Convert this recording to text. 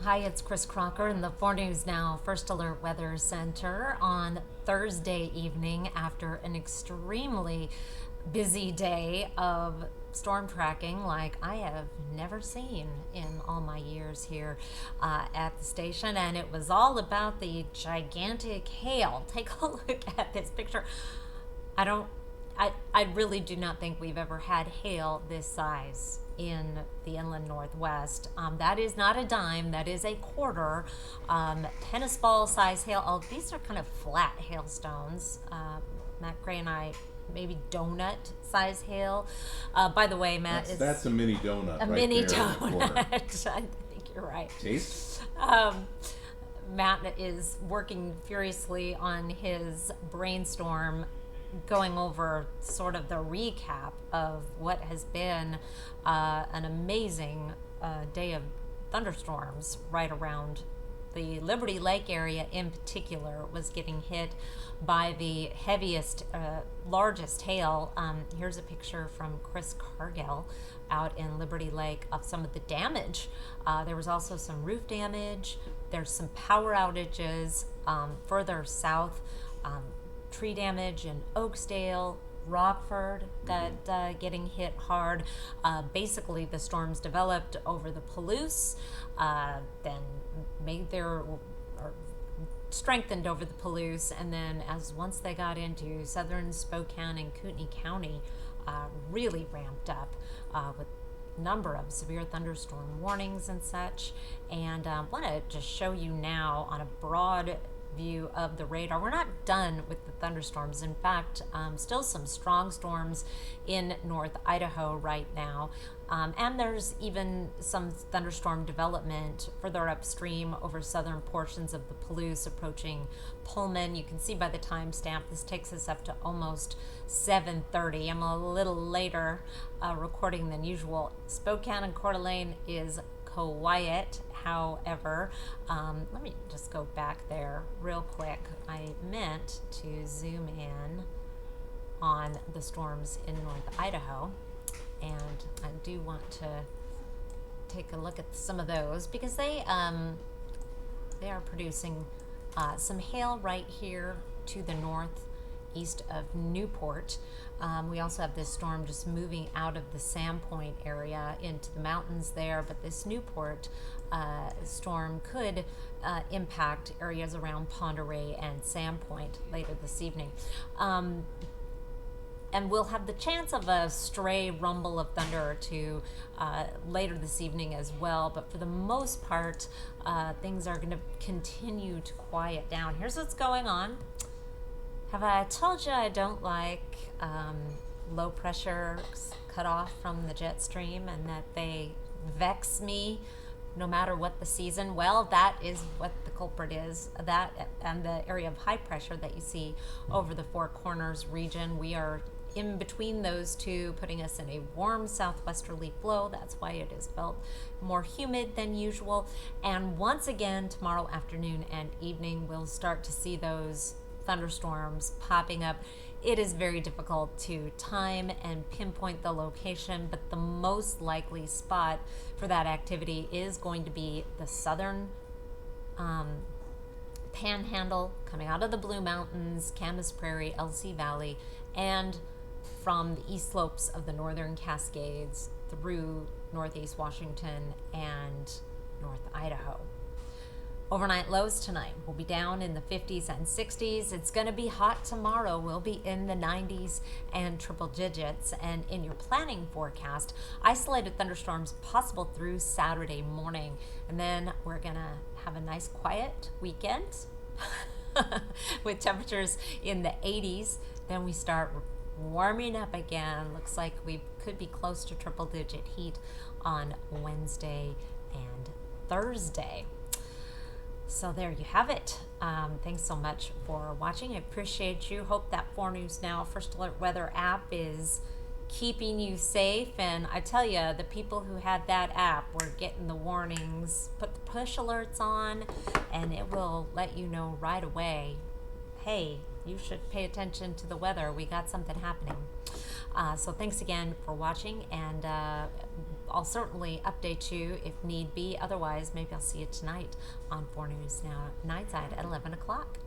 Hi, it's Kris Crocker in the 4 News Now First Alert Weather Center on Thursday evening after an extremely busy day of storm tracking like I have never seen in all my years here at the station. And it was all about the gigantic hail. Take a look at this picture. I don't I really do not think we've ever had hail this size in the inland northwest. That is not a dime, that is a quarter. Tennis ball size hail. Oh, these are kind of flat hailstones. Matt Gray and I, maybe donut size hail. By the way, Matt, that's a mini donut. a Right mini there in the donut. corner. I think you're right. Taste? Matt is working furiously on his brainstorm, going over sort of the recap of what has been an amazing day of thunderstorms right around the Liberty Lake area. In particular was getting hit by the heaviest, largest hail. Here's a picture from Kris Cargill out in Liberty Lake of some of the damage. There was also some roof damage. There's some power outages further south. Tree damage in Oakdale, Rockford, that getting hit hard. Basically, the storms developed over the Palouse, then made their or strengthened over the Palouse, and then as once they got into southern Spokane and Kootenai County, really ramped up with number of severe thunderstorm warnings and such. And I want to just show you now on a broad view of the radar. We're not done with the thunderstorms. In fact, still some strong storms in North Idaho right now. And there's even some thunderstorm development further upstream over southern portions of the Palouse approaching Pullman. You can see by the timestamp, this takes us up to almost 7:30. I'm a little later recording than usual. Spokane and Coeur d'Alene is quiet. However, let me just go back there real quick. I meant to zoom in on the storms in North Idaho, and I do want to take a look at some of those because they are producing some hail right here to the northeast of Newport. We also have this storm just moving out of the Sandpoint area into the mountains there, but this Newport storm could impact areas around Ponderay and Sandpoint later this evening. And we'll have the chance of a stray rumble of thunder or two later this evening as well. But for the most part, things are going to continue to quiet down. Here's what's going on. Have I told you I don't like low pressure cut off from the jet stream and that they vex me no matter what the season? Well, that is what the culprit is. That and the area of high pressure that you see over the Four Corners region. We are in between those two, putting us in a warm southwesterly flow. That's why it is felt more humid than usual. And once again, tomorrow afternoon and evening, we'll start to see those thunderstorms popping up. It is very difficult to time and pinpoint the location, but the most likely spot for that activity is going to be the southern panhandle coming out of the Blue Mountains, Camas Prairie, LC Valley, and from the east slopes of the northern Cascades through northeast Washington and North Idaho. Overnight lows tonight will be down in the 50s and 60s. It's going to be hot tomorrow. We'll be in the 90s and triple digits. And in your planning forecast, isolated thunderstorms possible through Saturday morning. And then we're going to have a nice quiet weekend with temperatures in the 80s. Then we start warming up again. Looks like we could be close to triple digit heat on Wednesday and Thursday. So there you have it. Thanks so much for watching. I appreciate you. Hope that 4 News Now First Alert Weather app is keeping you safe. And I tell you, the people who had that app were getting the warnings. Put the push alerts on, and it will let you know right away, hey, you should pay attention to the weather. We got something happening. So thanks again for watching, and I'll certainly update you if need be. Otherwise, maybe I'll see you tonight on 4 News Now Nightside at 11 o'clock.